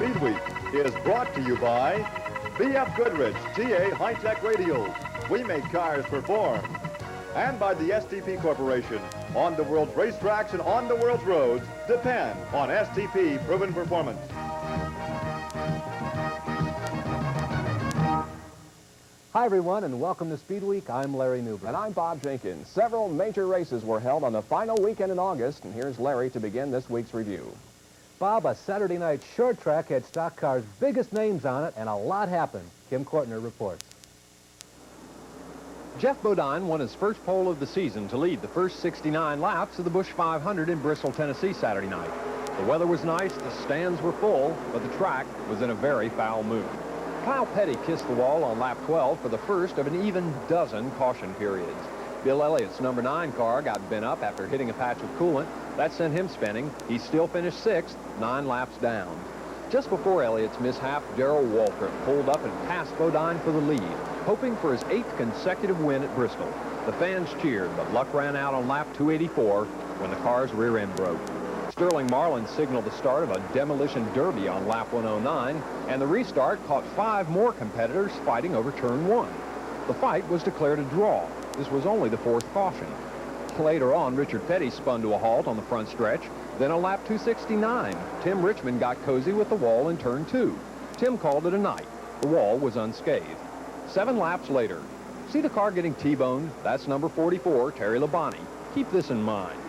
Speedweek is brought to you by BF Goodrich TA High-Tech Radials. We make cars perform. And by the STP Corporation. On the world's racetracks and on the world's roads, depend on STP proven performance. Hi everyone, and welcome to Speedweek. I'm Larry Nuber. And I'm Bob Jenkins. Several major races were held on the final weekend in August, and here's Larry to begin this week's review. Bob, a Saturday night short track had stock cars' biggest names on it, and a lot happened. Kim Kortner reports. Jeff Bodine won his first pole of the season to lead the first 69 laps of the Busch 500 in Bristol, Tennessee Saturday night. The weather was nice, the stands were full, but the track was in a very foul mood. Kyle Petty kissed the wall on lap 12 for the first of an even dozen caution periods. Bill Elliott's number 9 car got bent up after hitting a patch of coolant. That sent him spinning. He still finished 6th, 9 laps down. Just before Elliott's mishap, Darrell Waltrip pulled up and passed Bodine for the lead, hoping for his 8th consecutive win at Bristol. The fans cheered, but luck ran out on lap 284 when the car's rear end broke. Sterling Marlin signaled the start of a demolition derby on lap 109, and the restart caught 5 more competitors fighting over turn 1. The fight was declared a draw. This was only the 4th caution. Later on, Richard Petty spun to a halt on the front stretch. Then on lap 269, Tim Richmond got cozy with the wall in turn 2. Tim called it a night. The wall was unscathed. 7 laps later, see the car getting T-boned? That's number 44, Terry Labonte. Keep this in mind.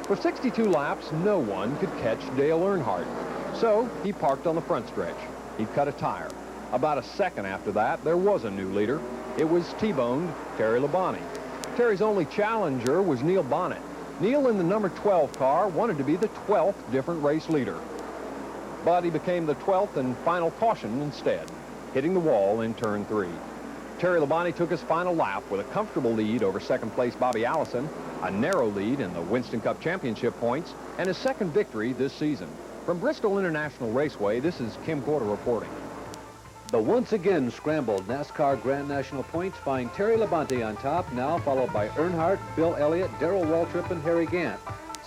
For 62 laps, no one could catch Dale Earnhardt. So he parked on the front stretch. He'd cut a tire. About a second after that, there was a new leader. It was T-boned Terry Labonte. Terry's only challenger was Neil Bonnet. Neil, in the number 12 car, wanted to be the 12th different race leader. But he became the 12th and final caution instead, hitting the wall in turn 3. Terry Labonte took his final lap with a comfortable lead over second place Bobby Allison, a narrow lead in the Winston Cup Championship points, and his second victory this season. From Bristol International Raceway, this is Kim Kortner reporting. The once again scrambled NASCAR Grand National points find Terry Labonte on top, now followed by Earnhardt, Bill Elliott, Darrell Waltrip, and Harry Gant.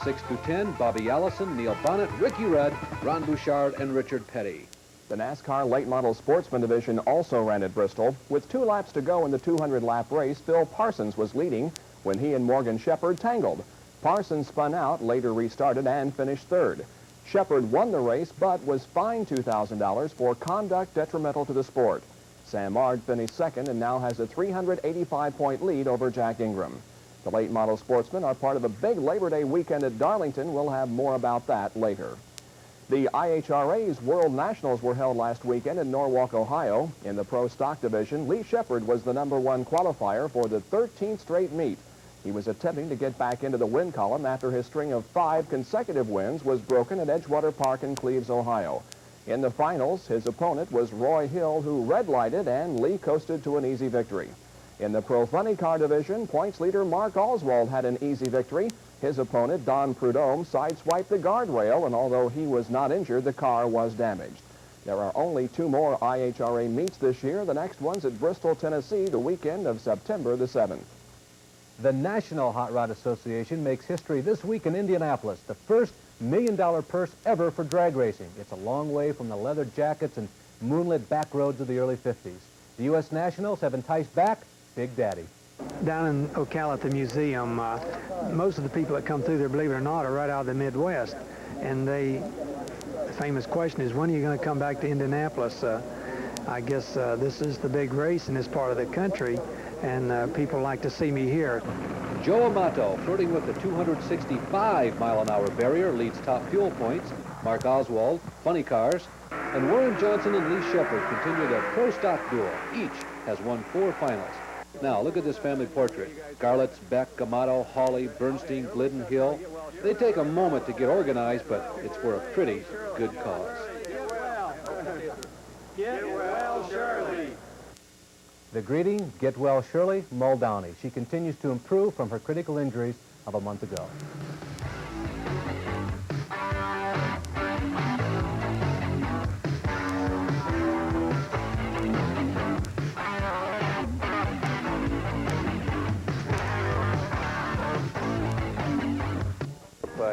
6 through 10, Bobby Allison, Neil Bonnet, Ricky Rudd, Ron Bouchard, and Richard Petty. The NASCAR Late Model Sportsman Division also ran at Bristol. With 2 laps to go in the 200-lap race, Phil Parsons was leading when he and Morgan Shepherd tangled. Parsons spun out, later restarted, and finished 3rd. Shepherd won the race, but was fined $2,000 for conduct detrimental to the sport. Sam Ard finished 2nd and now has a 385-point lead over Jack Ingram. The Late Model Sportsmen are part of a big Labor Day weekend at Darlington. We'll have more about that later. The IHRA's World Nationals were held last weekend in Norwalk, Ohio. In the Pro Stock Division, Lee Shepherd was the number 1 qualifier for the 13th straight meet. He was attempting to get back into the win column after his string of 5 consecutive wins was broken at Edgewater Park in Cleves, Ohio. In the finals, his opponent was Roy Hill, who red-lighted, and Lee coasted to an easy victory. In the Pro Funny Car Division, points leader Mark Oswald had an easy victory. His opponent, Don Prudhomme, sideswiped the guardrail, and although he was not injured, the car was damaged. There are only 2 more IHRA meets this year. The next one's at Bristol, Tennessee, the weekend of September the 7th. The National Hot Rod Association makes history this week in Indianapolis, the first $1 million purse ever for drag racing. It's a long way from the leather jackets and moonlit back roads of the early 50s. The U.S. Nationals have enticed back Big Daddy. Down in Ocala at the museum, most of the people that come through there, believe it or not, are right out of the Midwest. And the famous question is, when are you going to come back to Indianapolis? I guess this is the big race in this part of the country, and people like to see me here. Joe Amato, flirting with the 265-mile-an-hour barrier, leads top fuel points. Mark Oswald, funny cars, and Warren Johnson and Lee Shepherd continue their pro stock duel. Each has won 4 finals. Now, look at this family portrait. Garlitz, Beck, Amato, Hawley, Bernstein, Glidden, Hill. They take a moment to get organized, but it's for a pretty good cause. Get well, Shirley. The greeting, get well, Shirley Muldowney. She continues to improve from her critical injuries of a month ago.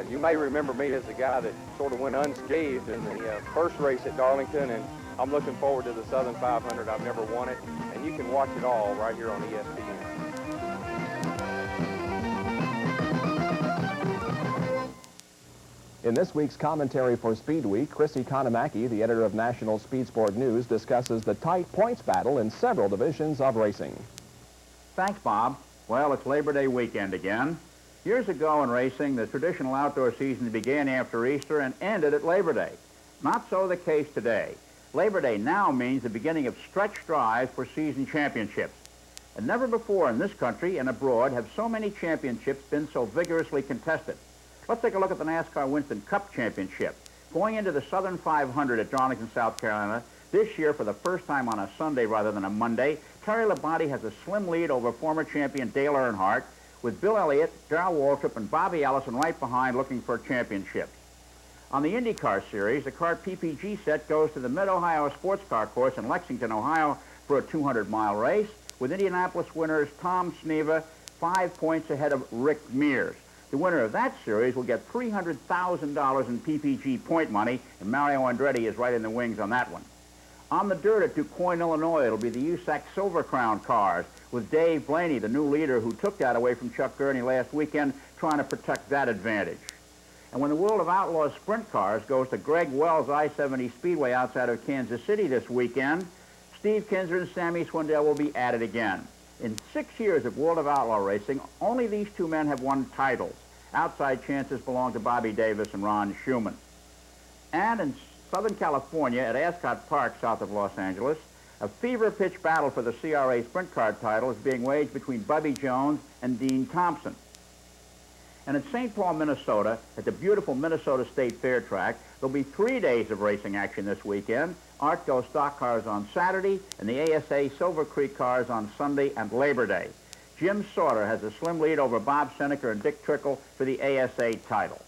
You may remember me as the guy that sort of went unscathed in the first race at Darlington, and I'm looking forward to the Southern 500. I've never won it, and you can watch it all right here on ESPN. In this week's commentary for Speedweek, Chris Economaki, the editor of National Speed Sport News, discusses the tight points battle in several divisions of racing. Thanks, Bob. Well, it's Labor Day weekend again. Years ago in racing, the traditional outdoor season began after Easter and ended at Labor Day. Not so the case today. Labor Day now means the beginning of stretch drives for season championships. And never before in this country and abroad have so many championships been so vigorously contested. Let's take a look at the NASCAR Winston Cup Championship. Going into the Southern 500 at Darlington, South Carolina, this year for the first time on a Sunday rather than a Monday, Terry Labonte has a slim lead over former champion Dale Earnhardt, with Bill Elliott, Darrell Waltrip, and Bobby Allison right behind looking for championships. On the IndyCar Series, the CART PPG set goes to the Mid-Ohio Sports Car Course in Lexington, Ohio for a 200-mile race, with Indianapolis winners Tom Sneva 5 points ahead of Rick Mears. The winner of that series will get $300,000 in PPG point money, and Mario Andretti is right in the wings on that one. On the dirt at DuQuoin, Illinois, it'll be the USAC Silver Crown cars, with Dave Blaney, the new leader who took that away from Chuck Gurney last weekend, trying to protect that advantage. And when the World of Outlaws sprint cars goes to Greg Wells I-70 Speedway outside of Kansas City this weekend, Steve Kinser and Sammy Swindell will be at it again. In 6 years of World of Outlaw racing, only these two men have won titles. Outside chances belong to Bobby Davis and Ron Schumann. And in Southern California at Ascot Park, south of Los Angeles, a fever-pitch battle for the CRA sprint car title is being waged between Bubby Jones and Dean Thompson. And in St. Paul, Minnesota, at the beautiful Minnesota State Fair track, there'll be 3 days of racing action this weekend. ARTCO stock cars on Saturday, and the ASA Silver Creek cars on Sunday and Labor Day. Jim Sauter has a slim lead over Bob Seneca and Dick Trickle for the ASA title.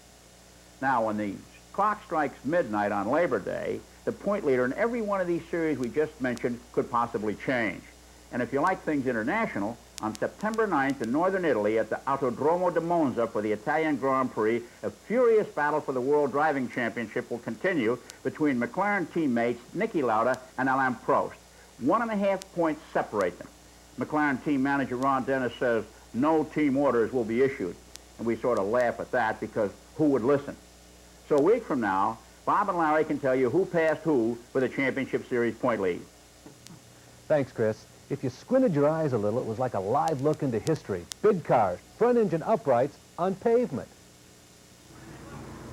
Now, when the clock strikes midnight on Labor Day, the point leader in every one of these series we just mentioned could possibly change. And if you like things international, on September 9th in northern Italy at the Autodromo di Monza for the Italian Grand Prix, a furious battle for the World Driving Championship will continue between McLaren teammates Niki Lauda and Alain Prost. 1.5 points separate them. McLaren team manager Ron Dennis says no team orders will be issued. And we sort of laugh at that because who would listen? So a week from now, Bob and Larry can tell you who passed who for the championship series point lead. Thanks, Chris. If you squinted your eyes a little, it was like a live look into history. Big cars, front-engine uprights on pavement.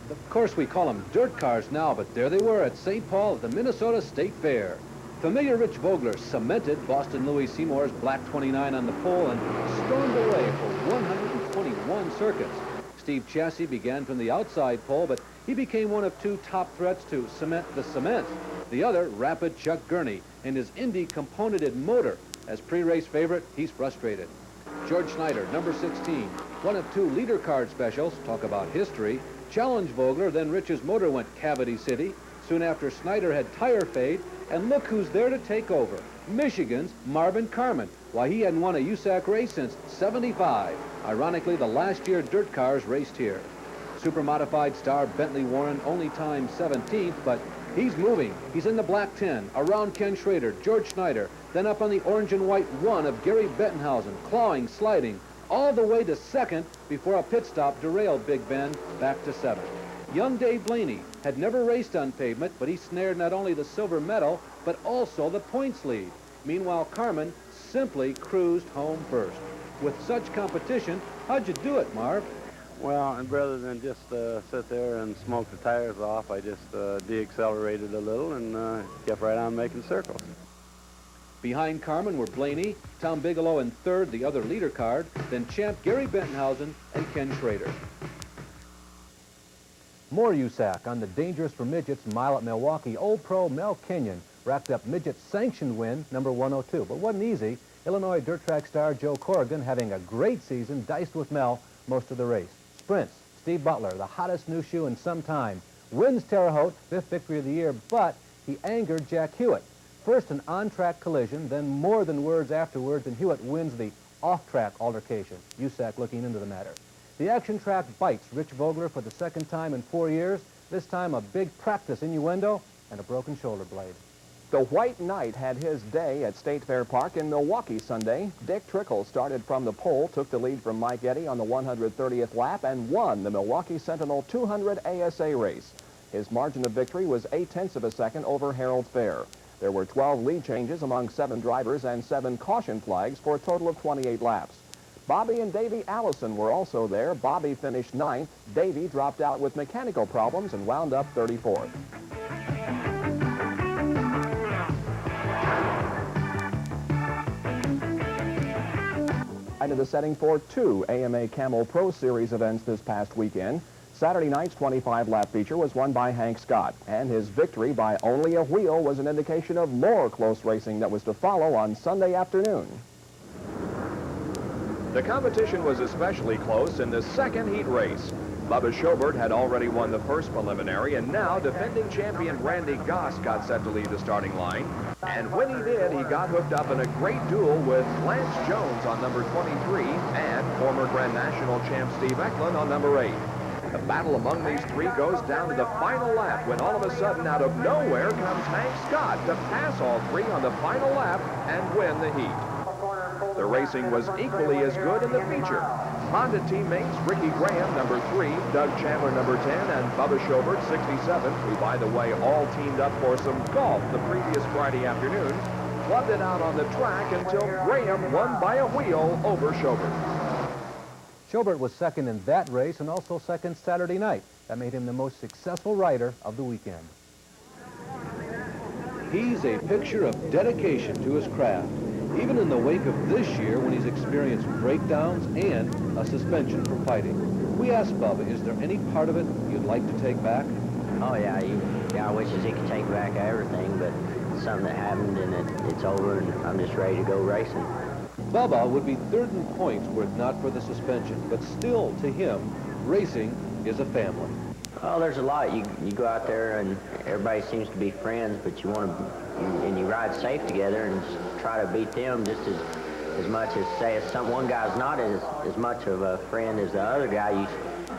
Of course, we call them dirt cars now, but there they were at St. Paul at the Minnesota State Fair. Familiar Rich Vogler cemented Boston Louis Seymour's Black 29 on the pole and stormed away for 121 circuits. Steve Chassis began from the outside pole, but he became one of two top threats to cement the cement. The other, rapid Chuck Gurney, and his Indy componented motor. As pre-race favorite, he's frustrated. George Snyder, number 16, one of two leader card specials, talk about history, challenged Vogler, then Rich's motor went Cavity City. Soon after, Snyder had tire fade, and look who's there to take over. Michigan's Marvin Carman. Why, he hadn't won a USAC race since '75. Ironically, the last year dirt cars raced here. Super-modified star Bentley Warren, only time 17th, but he's moving. He's in the black 10, around Ken Schrader, George Snyder, then up on the orange and white 1 of Gary Bettenhausen, clawing, sliding, all the way to second before a pit stop derailed Big Ben back to 7th. Young Dave Blaney had never raced on pavement, but he snared not only the silver medal, but also the points lead. Meanwhile, Carman simply cruised home first. With such competition, how'd you do it, Marv? Well, and rather than just sit there and smoke the tires off, I just deaccelerated a little and kept right on making circles. Behind Carman were Blaney, Tom Bigelow in third, the other leader card, then champ Gary Bettenhausen and Ken Schrader. More USAC on the Dangerous for Midgets mile at Milwaukee. Old pro Mel Kenyon racked up midget sanctioned win number 102, but wasn't easy. Illinois dirt track star Joe Corrigan having a great season, diced with Mel most of the race. Sprints, Steve Butler, the hottest new shoe in some time, wins Terre Haute, 5th victory of the year, but he angered Jack Hewitt. First an on-track collision, then more than words afterwards, and Hewitt wins the off-track altercation. USAC looking into the matter. The action track bites Rich Vogler for the second time in 4 years. This time a big practice innuendo and a broken shoulder blade. The White Knight had his day at State Fair Park in Milwaukee Sunday. Dick Trickle started from the pole, took the lead from Mike Eddy on the 130th lap, and won the Milwaukee Sentinel 200 ASA race. His margin of victory was 0.8 of a second over Harold Fair. There were 12 lead changes among 7 drivers and 7 caution flags for a total of 28 laps. Bobby and Davey Allison were also there. Bobby finished 9th. Davey dropped out with mechanical problems and wound up 34th. Into the setting for 2 AMA Camel Pro Series events this past weekend. Saturday night's 25-lap feature was won by Hank Scott, and his victory by only a wheel was an indication of more close racing that was to follow on Sunday afternoon. The competition was especially close in the second heat race. Bubba Schobert had already won the first preliminary, and now defending champion Randy Goss got set to lead the starting line. And when he did, he got hooked up in a great duel with Lance Jones on number 23 and former Grand National champ Steve Eklund on number 8. The battle among these 3 goes down to the final lap when all of a sudden out of nowhere comes Hank Scott to pass all 3 on the final lap and win the heat. The racing was equally as good in the feature. Honda teammates Ricky Graham, number 3, Doug Chandler, number 10, and Bubba Schobert, 67, who, by the way, all teamed up for some golf the previous Friday afternoon, clubbed it out on the track until Graham won by a wheel over Schobert. Schobert was second in that race and also second Saturday night. That made him the most successful rider of the weekend. He's a picture of dedication to his craft, even in the wake of this year when he's experienced breakdowns and a suspension from fighting. We asked Bubba, is there any part of it you'd like to take back? Oh, yeah. I wish he could take back everything, but it's something that happened and it's over, and I'm just ready to go racing. Bubba would be 3rd in points were it not for the suspension, but still, to him, racing is a family. Oh, there's a lot. You go out there and everybody seems to be friends, but you want to, and you ride safe together and try to beat them just as much as, say, if one guy's not as much of a friend as the other guy,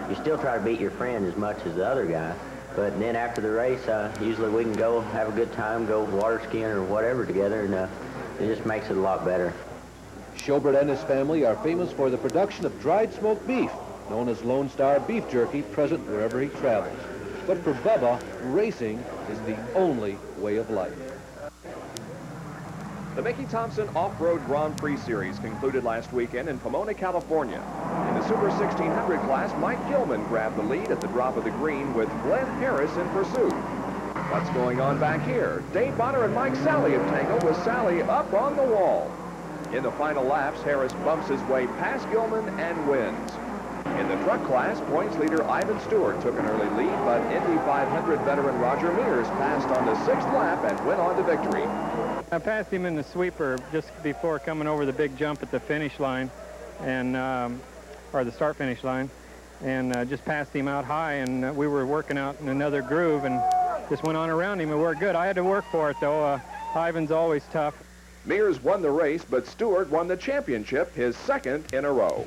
you still try to beat your friend as much as the other guy. But then after the race, usually we can go have a good time, go water skiing or whatever together, and it just makes it a lot better. Schobert and his family are famous for the production of dried smoked beef, known as Lone Star beef jerky, present wherever he travels. But for Bubba, racing is the only way of life. The Mickey Thompson Off-Road Grand Prix Series concluded last weekend in Pomona, California. In the Super 1600 class, Mike Gilman grabbed the lead at the drop of the green with Glenn Harris in pursuit. What's going on back here? Dave Bonner and Mike Sally have tangled with Sally up on the wall. In the final laps, Harris bumps his way past Gilman and wins. In the truck class, points leader Ivan Stewart took an early lead, but Indy 500 veteran Roger Mears passed on the 6th lap and went on to victory. I passed him in the sweeper just before coming over the big jump at the finish line, and or the start-finish line, and just passed him out high, and we were working out in another groove and just went on around him and worked good. I had to work for it, though. Ivan's always tough. Mears won the race, but Stewart won the championship, his 2nd in a row.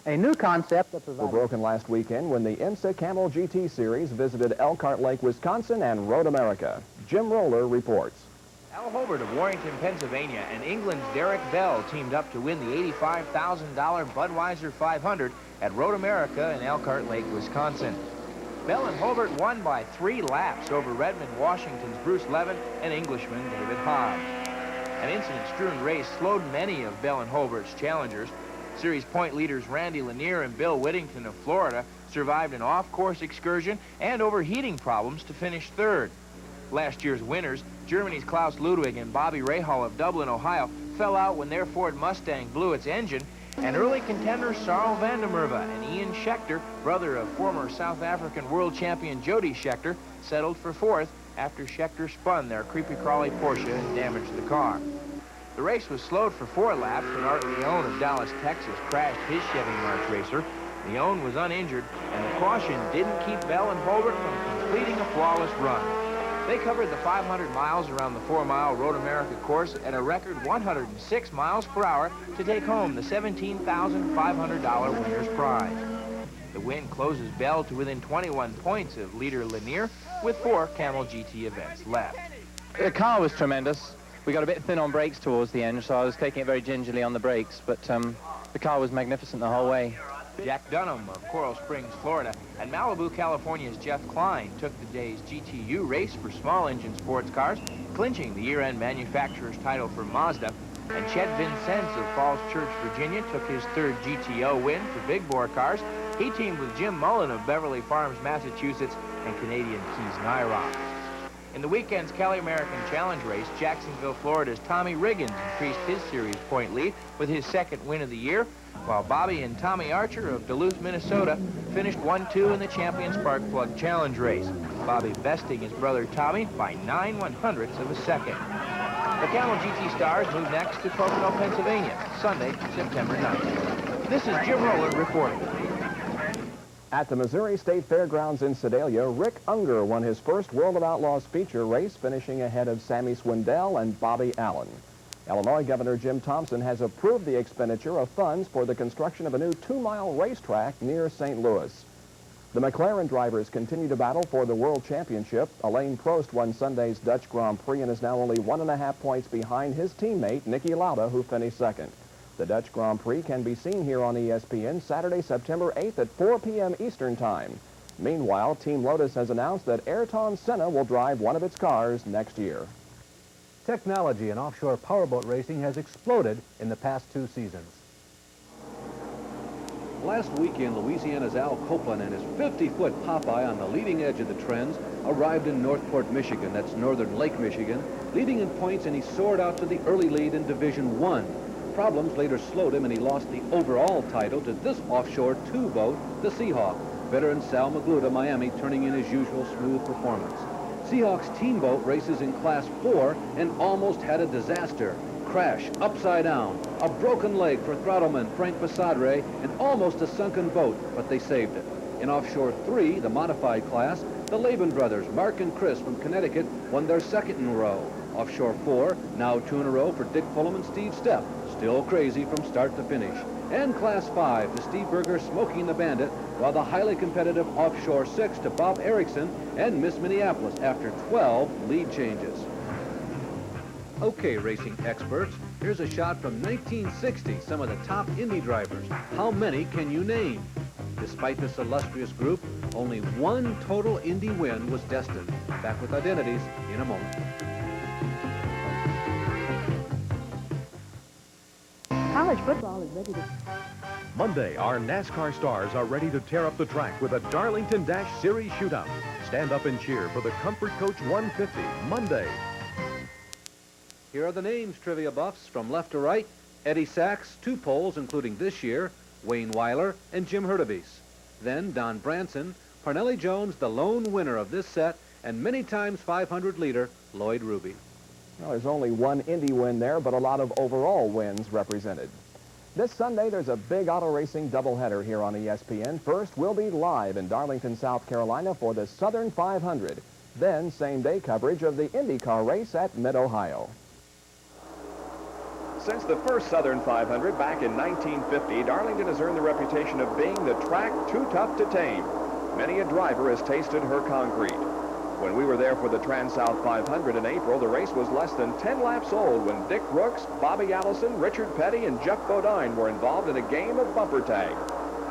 A new concept that were broken last weekend when the IMSA Camel GT Series visited Elkhart Lake, Wisconsin and Road America. Jim Roller reports. Al Hobart of Warrington, Pennsylvania, and England's Derek Bell teamed up to win the $85,000 Budweiser 500 at Road America in Elkhart Lake, Wisconsin. Bell and Hobart won by 3 laps over Redmond, Washington's Bruce Levin and Englishman David Hobbs. An incident-strewn race slowed many of Bell and Hobart's challengers. Series point leaders Randy Lanier and Bill Whittington of Florida survived an off-course excursion and overheating problems to finish 3rd. Last year's winners, Germany's Klaus Ludwig and Bobby Rahal of Dublin, Ohio, fell out when their Ford Mustang blew its engine, and early contenders Sarl van der Merwe and Ian Schechter, brother of former South African world champion Jody Schechter, settled for 4th after Schechter spun their creepy-crawly Porsche and damaged the car. The race was slowed for 4 laps when Art Leone of Dallas, Texas crashed his Chevy March Racer. Leone was uninjured, and the caution didn't keep Bell and Holbert from completing a flawless run. They covered the 500 miles around the 4-mile Road America course at a record 106 miles per hour to take home the $17,500 winner's prize. The win closes Bell to within 21 points of leader Lanier with 4 Camel GT events left. The car was tremendous. We got a bit thin on brakes towards the end, so I was taking it very gingerly on the brakes, but the car was magnificent the whole way. Jack Dunham of Coral Springs, Florida, and Malibu, California's Jeff Klein took the day's GTU race for small engine sports cars, clinching the year-end manufacturer's title for Mazda. And Chet Vincennes of Falls Church, Virginia, took his 3rd GTO win for big bore cars. He teamed with Jim Mullen of Beverly Farms, Massachusetts, and Canadian Keys Nyrock. In the weekend's Cali American Challenge race, Jacksonville, Florida's Tommy Riggins increased his series point lead with his 2nd win of the year, while Bobby and Tommy Archer of Duluth, Minnesota, finished 1-2 in the Champion Spark Plug Challenge race, Bobby besting his brother Tommy by 9/100ths of a second. The Camel GT Stars move next to Pocono, Pennsylvania, Sunday, September 9th. This is Jim Rowland reporting. At the Missouri State Fairgrounds in Sedalia, Rick Unger won his first World of Outlaws feature race, finishing ahead of Sammy Swindell and Bobby Allen. Illinois Governor Jim Thompson has approved the expenditure of funds for the construction of a new 2-mile racetrack near St. Louis. The McLaren drivers continue to battle for the World Championship. Alain Prost won Sunday's Dutch Grand Prix and is now only 1.5 points behind his teammate, Niki Lauda, who finished 2nd. The Dutch Grand Prix can be seen here on ESPN Saturday, September 8th at 4 p.m. Eastern Time. Meanwhile, Team Lotus has announced that Ayrton Senna will drive one of its cars next year. Technology in offshore powerboat racing has exploded in the past 2 seasons. Last weekend, Louisiana's Al Copeland and his 50-foot Popeye on the leading edge of the trends arrived in Northport, Michigan. That's northern Lake Michigan, leading in points, and he soared out to the early lead in Division 1. Problems later slowed him, and he lost the overall title to this offshore 2-boat, the Seahawk. Veteran Sal Magluta, Miami, turning in his usual smooth performance. Seahawks team boat races in Class 4 and almost had a disaster. Crash, upside down, a broken leg for Throttleman, Frank Basadre, and almost a sunken boat, but they saved it. In offshore 3, the modified class, the Laban brothers, Mark and Chris from Connecticut, won their 2nd in a row. Offshore 4, now 2 in a row for Dick Fulham and Steve Stepp, still crazy from start to finish. And Class 5, the Steve Berger Smoking the Bandit, while the highly competitive Offshore 6 to Bob Erickson and Miss Minneapolis after 12 lead changes. Okay, racing experts, here's a shot from 1960, some of the top Indy drivers. How many can you name? Despite this illustrious group, only 1 total Indy win was destined. Back with identities in a moment. College football is ready to... Monday, our NASCAR stars are ready to tear up the track with a Darlington Dash Series shootout. Stand up and cheer for the Comfort Coach 150, Monday. Here are the names, trivia buffs, from left to right. Eddie Sachs, 2 poles, including this year, Wayne Weiler, and Jim Hurtubise. Then Don Branson, Parnelli Jones, the lone winner of this set, and many times 500 leader, Lloyd Ruby. Well, there's only 1 Indy win there, but a lot of overall wins represented. This Sunday, there's a big auto racing doubleheader here on ESPN. First, we'll be live in Darlington, South Carolina for the Southern 500. Then, same-day coverage of the IndyCar race at Mid-Ohio. Since the first Southern 500 back in 1950, Darlington has earned the reputation of being the track too tough to tame. Many a driver has tasted her concrete. When we were there for the Trans-South 500 in April, the race was less than 10 laps old when Dick Brooks, Bobby Allison, Richard Petty, and Jeff Bodine were involved in a game of bumper tag.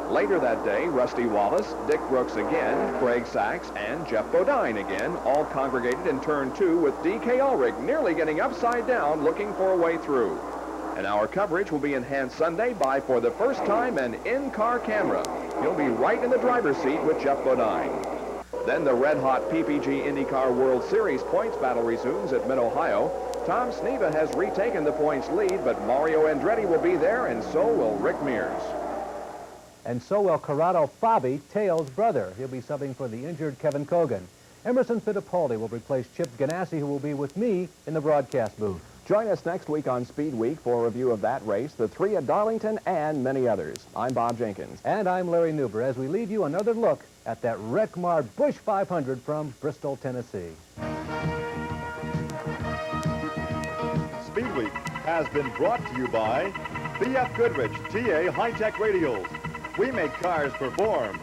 Later that day, Rusty Wallace, Dick Brooks again, Craig Sachs, and Jeff Bodine again all congregated in turn 2 with D.K. Ulrich nearly getting upside down looking for a way through. And our coverage will be enhanced Sunday by, for the first time, an in-car camera. He'll be right in the driver's seat with Jeff Bodine. Then the red-hot PPG IndyCar World Series points battle resumes at Mid-Ohio. Tom Sneva has retaken the points lead, but Mario Andretti will be there, and so will Rick Mears. And so will Corrado Fabi, Teo's brother. He'll be subbing for the injured Kevin Cogan. Emerson Fittipaldi will replace Chip Ganassi, who will be with me in the broadcast booth. Join us next week on Speed Week for a review of that race, the 3 at Darlington, and many others. I'm Bob Jenkins. And I'm Larry Nuber, as we leave you another look at that Wreck-Mar Busch 500 from Bristol, Tennessee. Speed Week has been brought to you by B.F. Goodrich TA High-Tech Radials. We make cars perform.